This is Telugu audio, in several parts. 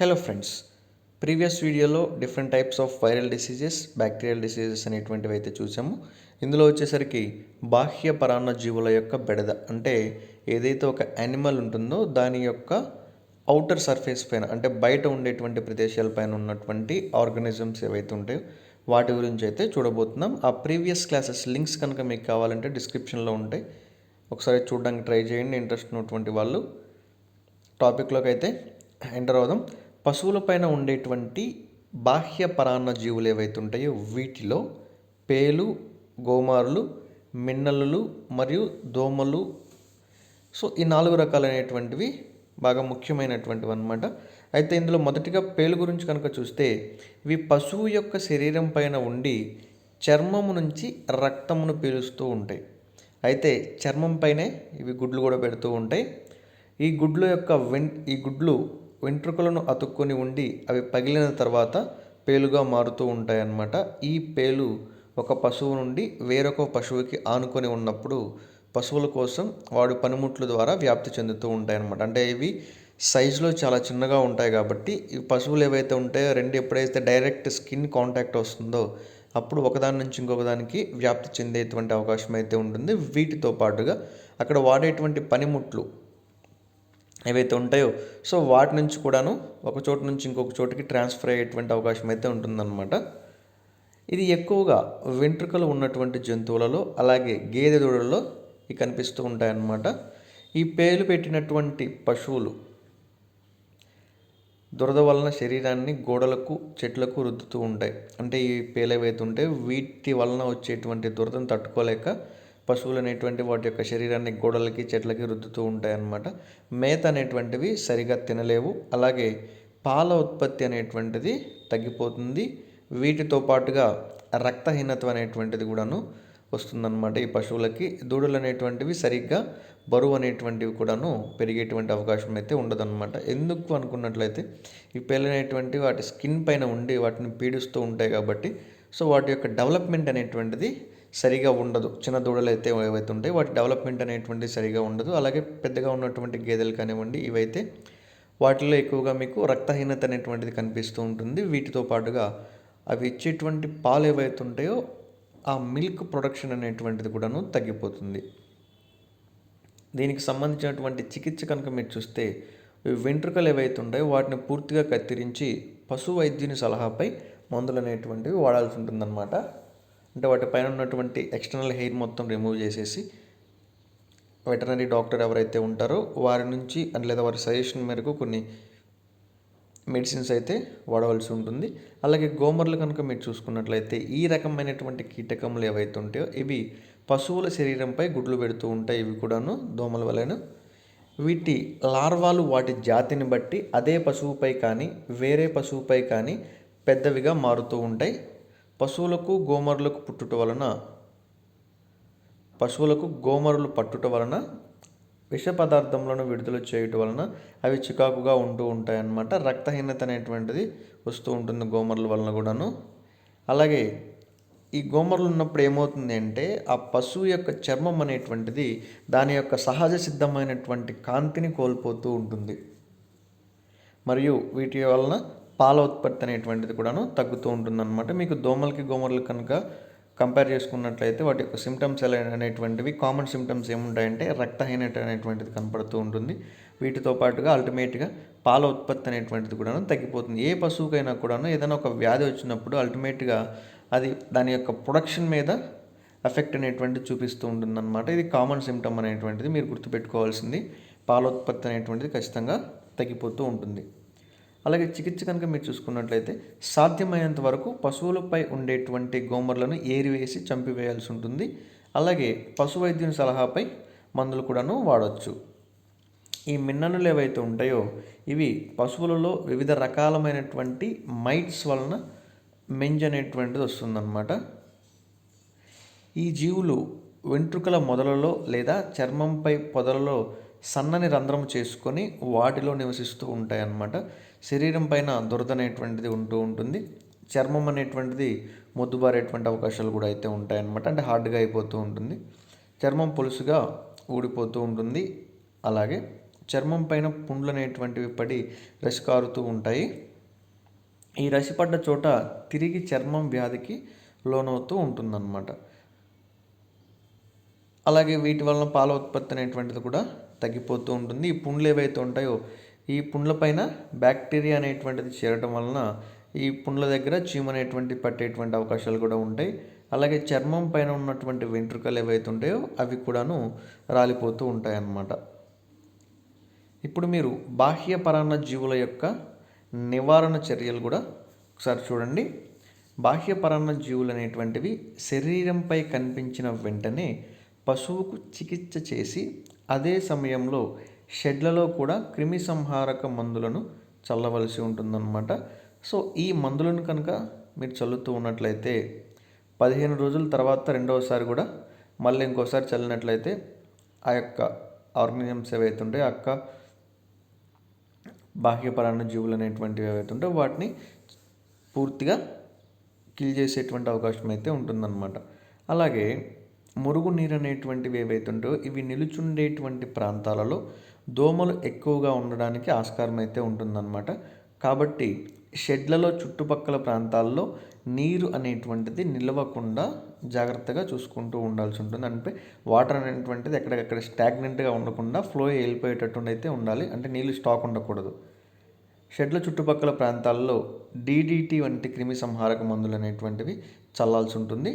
హలో ఫ్రెండ్స్, ప్రీవియస్ వీడియోలో different types of viral diseases, bacterial diseases అనేటువంటివి అయితే చూసాము. ఇందులో వచ్చేసరికి బాహ్య పరాన్న జీవుల యొక్క బెడద అంటే ఏదైతే ఒక యానిమల్ ఉంటుందో దాని యొక్క అవుటర్ సర్ఫేస్ పైన అంటే బయట ఉండేటువంటి ప్రదేశాలపైన ఉన్నటువంటి ఆర్గానిజమ్స్ ఏవైతే ఉంటాయో వాటి గురించి అయితే చూడబోతున్నాం. ఆ ప్రీవియస్ క్లాసెస్ లింక్స్ కనుక మీకు కావాలంటే డిస్క్రిప్షన్లో ఉంటాయి, ఒకసారి చూడడానికి ట్రై చేయండి. ఇంట్రెస్ట్ ఉన్నటువంటి వాళ్ళు టాపిక్లోకి అయితే ఎంటర్ అవుదాం. పశువులపైన ఉండేటువంటి బాహ్య పరాన్న జీవులు ఏవైతే ఉంటాయో వీటిలో పేలు, గోమారులు, మిన్నలు మరియు దోమలు, సో ఈ 4 రకాలైనటువంటివి బాగా ముఖ్యమైనటువంటివి అన్నమాట. అయితే ఇందులో మొదటిగా పేలు గురించి కనుక చూస్తే ఇవి పశువు యొక్క శరీరం పైన ఉండి చర్మము నుంచి రక్తమును పీలుస్తూ ఉంటాయి. అయితే చర్మం పైనే ఇవి గుడ్లు కూడా పెడుతూ ఉంటాయి. ఈ గుడ్లు వెంట్రుకలను అతుక్కొని ఉండి అవి పగిలిన తర్వాత పేలుగా మారుతూ ఉంటాయన్నమాట. ఈ పేలు ఒక పశువు నుండి వేరొక పశువుకి ఆనుకొని ఉన్నప్పుడు పశువుల కోసం వాడు పనిముట్ల ద్వారా వ్యాప్తి చెందుతూ ఉంటాయన్నమాట. అంటే ఇవి సైజులో చాలా చిన్నగా ఉంటాయి కాబట్టి ఈ పశువులు ఏవైతే ఉంటాయో రెండు ఎప్పుడైతే డైరెక్ట్ స్కిన్ కాంటాక్ట్ వస్తుందో అప్పుడు ఒకదాని నుంచి ఇంకొకదానికి వ్యాప్తి చెందేటువంటి అవకాశం అయితే ఉంటుంది. వీటితో పాటుగా అక్కడ వాడేటువంటి పనిముట్లు ఏవైతే ఉంటాయో సో వాటి నుంచి కూడాను ఒక చోటు నుంచి ఇంకొక చోటుకి ట్రాన్స్ఫర్ అయ్యేటువంటి అవకాశం అయితే ఉంటుందన్నమాట. ఇది ఎక్కువగా వెంట్రుకలు ఉన్నటువంటి జంతువులలో అలాగే గేదె దూడలలో ఇవి కనిపిస్తూ ఉంటాయన్నమాట. ఈ పేలు పెట్టినటువంటి పశువులు దురద వలన శరీరాన్ని గోడలకు చెట్లకు రుద్దుతూ ఉంటాయి. అంటే ఈ పేలు ఏవైతే ఉంటాయో వీటి వలన వచ్చేటువంటి దురదను తట్టుకోలేక పశువులు అనేటువంటి వాటి యొక్క శరీరాన్ని గోడలకి చెట్లకి రుద్దుతూ ఉంటాయన్నమాట. మేత అనేటువంటివి సరిగా తినలేవు, అలాగే పాల ఉత్పత్తి అనేటువంటిది తగ్గిపోతుంది. వీటితో పాటుగా రక్తహీనత అనేటువంటిది కూడాను వస్తుందన్నమాట. ఈ పశువులకి దూడలు అనేటువంటివి సరిగ్గా బరువు అనేటువంటివి కూడాను పెరిగేటువంటి అవకాశం అయితే ఉండదన్నమాట. ఎందుకు అనుకున్నట్లయితే ఈ పేలు అనేటువంటివి వాటి స్కిన్ పైన ఉండి వాటిని పీడిస్తూ ఉంటాయి కాబట్టి సో వాటి యొక్క డెవలప్మెంట్ అనేటువంటిది సరిగా ఉండదు. చిన్న దూడలు అయితే ఏవైతే ఉంటాయి వాటి డెవలప్మెంట్ అనేటువంటిది సరిగా ఉండదు. అలాగే పెద్దగా ఉన్నటువంటి గేదెలు కానివ్వండి ఇవైతే వాటిలో ఎక్కువగా మీకు రక్తహీనత అనేటువంటిది కనిపిస్తూ ఉంటుంది. వీటితో పాటుగా అవి ఇచ్చేటువంటి పాలు ఏవైతే ఉంటాయో ఆ మిల్క్ ప్రొడక్షన్ అనేటువంటిది కూడాను తగ్గిపోతుంది. దీనికి సంబంధించినటువంటి చికిత్స కనుక మీరు చూస్తే వెంట్రుకలు ఏవైతే ఉంటాయో వాటిని పూర్తిగా కత్తిరించి పశు వైద్యుని సలహాపై మందులు అనేటువంటివి వాడాల్సి ఉంటుందన్నమాట. అంటే వాటి పైన ఉన్నటువంటి ఎక్స్టర్నల్ హెయిర్ మొత్తం రిమూవ్ చేసేసి వెటర్నరీ డాక్టర్ ఎవరైతే ఉంటారో వారి నుంచి లేదా వారి సజెషన్ మేరకు కొన్ని మెడిసిన్స్ అయితే వాడవలసి ఉంటుంది. అలాగే గోమర్లు కనుక మీరు చూసుకున్నట్లయితే ఈ రకమైనటువంటి కీటకములు ఏవైతే ఉంటాయో ఇవి పశువుల శరీరంపై గుడ్లు పెడుతూ ఉంటాయి. ఇవి కూడాను దోమల వలన వీటి లార్వాలు వాటి జాతిని బట్టి అదే పశువుపై కానీ వేరే పశువుపై కానీ పెద్దవిగా మారుతూ ఉంటాయి. పశువులకు గోమరులు పట్టుట వలన విష పదార్థములను విడుదల చేయటం వలన అవి చికాకుగా ఉంటూ ఉంటాయి అన్నమాట. రక్తహీనత అనేటువంటిది వస్తూ ఉంటుంది గోమరుల వలన కూడాను. అలాగే ఈ గోమరులు ఉన్నప్పుడు ఏమవుతుంది అంటే ఆ పశువు యొక్క చర్మం అనేటువంటిది దాని యొక్క సహజ సిద్ధమైనటువంటి కాంతిని కోల్పోతూ ఉంటుంది. మరియు వీటి వలన పాల ఉత్పత్తి అనేటువంటిది కూడాను తగ్గుతూ ఉంటుందన్నమాట. మీకు గోమరులు కనుక కంపేర్ చేసుకున్నట్లయితే వాటి యొక్క సిమ్టమ్స్ అనేటువంటివి కామన్ సిమ్టమ్స్ ఏముంటాయంటే రక్తహీనత అనేటువంటిది కనపడుతూ ఉంటుంది. వీటితో పాటుగా అల్టిమేట్గా పాల ఉత్పత్తి అనేటువంటిది కూడా తగ్గిపోతుంది. ఏ పశువుకైనా కూడాను ఏదైనా ఒక వ్యాధి వచ్చినప్పుడు అల్టిమేట్గా అది దాని యొక్క ప్రొడక్షన్ మీద ఎఫెక్ట్ అనేటువంటిది చూపిస్తూ ఉంటుందన్నమాట. ఇది కామన్ సిమ్టమ్ అనేటువంటిది మీరు గుర్తుపెట్టుకోవాల్సింది. పాల ఉత్పత్తి అనేటువంటిది ఖచ్చితంగా తగ్గిపోతూ ఉంటుంది. అలాగే చికిత్స కనుక మీరు చూసుకున్నట్లయితే సాధ్యమైనంత వరకు పశువులపై ఉండేటువంటి గోమర్లను ఏరివేసి చంపివేయాల్సి ఉంటుంది. అలాగే పశు వైద్యుని సలహాపై మందులు కూడాను వాడవచ్చు. ఈ మిన్నలు ఏవైతే ఉంటాయో ఇవి పశువులలో వివిధ రకాలమైనటువంటి మైట్స్ వలన మెంజ్ అనేటువంటిది వస్తుందన్నమాట. ఈ జీవులు వెంట్రుకల మొదలలో లేదా చర్మంపై పొదలలో సన్నని రంధ్రం చేసుకొని వాటిలో నివసిస్తూ ఉంటాయన్నమాట. శరీరం పైన దురద అనేటువంటిది ఉంటూ ఉంటుంది. చర్మం అనేటువంటిది మొద్దుబారేటువంటి అవకాశాలు కూడా అయితే ఉంటాయన్నమాట. అంటే హార్డ్గా అయిపోతూ ఉంటుంది. చర్మం పొలుసుగా ఊడిపోతూ ఉంటుంది. అలాగే చర్మం పైన పుండ్లు అనేటువంటివి పడి రసి కారుతూ ఉంటాయి. ఈ రసి పడ్డ చోట తిరిగి చర్మం వ్యాధికి లోనవుతూ ఉంటుందన్నమాట. అలాగే వీటి వలన పాల ఉత్పత్తి అనేటువంటిది కూడా తగ్గిపోతూ ఉంటుంది. ఈ పుండ్లు ఏవైతే ఉంటాయో ఈ పుండ్ల పైన బ్యాక్టీరియా అనేటువంటిది చేరడం వలన ఈ పుండ్ల దగ్గర చీము అనేటువంటి పట్టేటువంటి అవకాశాలు కూడా ఉంటాయి. అలాగే చర్మం పైన ఉన్నటువంటి వెంట్రుకలు ఏవైతే ఉంటాయో అవి కూడాను రాలిపోతూ ఉంటాయి అన్నమాట. ఇప్పుడు మీరు బాహ్య పరాన్న జీవుల యొక్క నివారణ చర్యలు కూడా ఒకసారి చూడండి. బాహ్య పరాన్న జీవులు అనేటువంటివి శరీరంపై కనిపించిన వెంటనే పశువుకు చికిత్స చేసి అదే సమయంలో షెడ్లలో కూడా క్రిమి సంహారక మందులను చల్లవలసి ఉంటుందన్నమాట. సో ఈ మందులను కనుక మీరు చల్లుతూ ఉన్నట్లయితే 15 రోజుల తర్వాత రెండవసారి కూడా మళ్ళీ ఇంకోసారి చల్లినట్లయితే ఆ యొక్క ఆర్గానిజమ్స్ ఏవైతే ఉంటాయో ఆ యొక్క బాహ్య పరాన్న జీవులు అనేటువంటివి ఏవైతే ఉంటాయో వాటిని పూర్తిగా కిల్ చేసేటువంటి అవకాశం అయితే ఉంటుందన్నమాట. అలాగే మురుగు నీరు అనేటువంటివి ఏవైతే ఉంటాయో ఇవి నిలుచుండేటువంటి ప్రాంతాలలో దోమలు ఎక్కువగా ఉండడానికి ఆస్కారం అయితే ఉంటుందన్నమాట. కాబట్టి షెడ్లలో చుట్టుపక్కల ప్రాంతాల్లో నీరు అనేటువంటిది నిలవకుండా జాగ్రత్తగా చూసుకుంటూ ఉండాల్సి ఉంటుంది. అంటే వాటర్ అనేటువంటిది ఎక్కడెక్కడ స్టాగ్నెంట్గా ఉండకుండా ఫ్లో వెళ్ళిపోయేటట్టు అయితే ఉండాలి. అంటే నీళ్ళు స్టాక్ ఉండకూడదు. షెడ్ల చుట్టుపక్కల ప్రాంతాల్లో DDT వంటి క్రిమి సంహారక మందులు అనేటువంటివి చల్లాల్సి ఉంటుంది.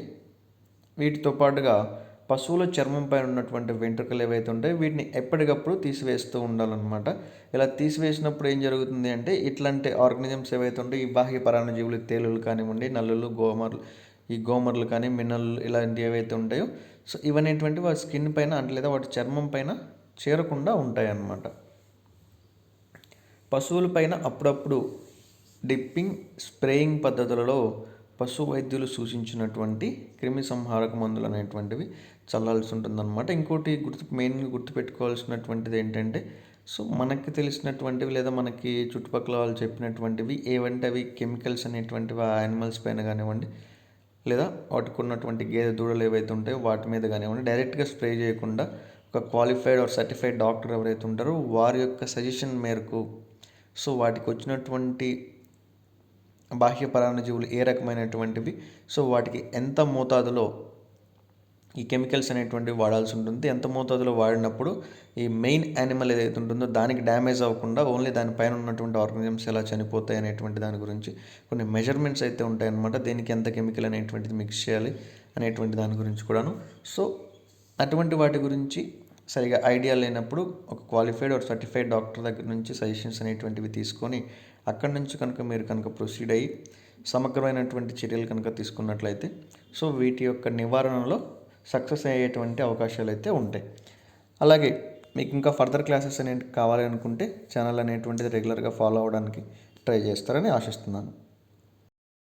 వీటితో పాటుగా పశువుల చర్మం పైన ఉన్నటువంటి వెంట్రుకలు ఏవైతే ఉంటాయో వీటిని ఎప్పటికప్పుడు తీసివేస్తూ ఉండాలన్నమాట. ఇలా తీసివేసినప్పుడు ఏం జరుగుతుంది అంటే ఇట్లాంటి ఆర్గానిజమ్స్ ఏవైతే ఉంటాయో ఈ బాహ్య పరాన్నజీవులు తేలులు కానివ్వండి, నల్లులు, గోమర్లు కానీ మిన్నలు ఇలాంటివి ఏవైతే ఉంటాయో సో ఇవనేటువంటి వాటి స్కిన్ పైన అంటే లేదా వాటి చర్మం పైన చేరకుండా ఉంటాయి అన్నమాట. పశువుల పైన అప్పుడప్పుడు డిప్పింగ్, స్ప్రేయింగ్ పద్ధతులలో పశు వైద్యులు సూచించినటువంటి క్రిమి సంహారక మందులు అనేటువంటివి చల్లాల్సి ఉంటుందన్నమాట. ఇంకోటి మెయిన్గా గుర్తుపెట్టుకోవాల్సినటువంటిది ఏంటంటే సో మనకి తెలిసినటువంటివి లేదా మనకి చుట్టుపక్కల వాళ్ళు చెప్పినటువంటివి ఏవంటే అవి కెమికల్స్ అనేటువంటివి ఆ యానిమల్స్ పైన కానివ్వండి లేదా వాటికి ఉన్నటువంటి గేదె దూడలు ఏవైతే ఉంటాయో వాటి మీద కానివ్వండి డైరెక్ట్గా స్ప్రే చేయకుండా ఒక క్వాలిఫైడ్ ఆర్ సర్టిఫైడ్ డాక్టర్ ఎవరైతే ఉంటారో వారి యొక్క సజెషన్ మేరకు సో వాటికి వచ్చినటువంటి బాహ్య పరాన్నజీవులు ఏ రకమైనటువంటివి సో వాటికి ఎంత మోతాదులో ఈ కెమికల్స్ అనేటువంటివి వాడాల్సి ఉంటుంది, ఎంత మోతాదులో వాడినప్పుడు ఈ మెయిన్ యానిమల్ ఏదైతే ఉంటుందో దానికి డ్యామేజ్ అవ్వకుండా ఓన్లీ దానిపైన ఉన్నటువంటి ఆర్గానిజమ్స్ ఎలా చనిపోతాయి అనేటువంటి దాని గురించి కొన్ని మెజర్మెంట్స్ అయితే ఉంటాయన్నమాట. దేనికి ఎంత కెమికల్ అనేటువంటిది మిక్స్ చేయాలి అనేటువంటి దాని గురించి కూడాను. సో అటువంటి వాటి గురించి సరిగా ఐడియా లేనప్పుడు ఒక క్వాలిఫైడ్ ఆర్ సర్టిఫైడ్ డాక్టర్ దగ్గర నుంచి సజెషన్స్ అనేటువంటివి తీసుకొని అక్కడి నుంచి కనుక మీరు కనుక ప్రొసీడ్ అయ్యి సమగ్రమైనటువంటి చర్యలు కనుక తీసుకున్నట్లయితే సో వీటి యొక్క నివారణలో సక్సెస్ అయ్యేటువంటి అవకాశాలు అయితే ఉంటాయి. అలాగే మీకు ఇంకా ఫర్దర్ క్లాసెస్ అనేవి కావాలి అనుకుంటే ఛానల్ అనేటువంటిది రెగ్యులర్గా ఫాలో అవ్వడానికి ట్రై చేస్తారని ఆశిస్తున్నాను.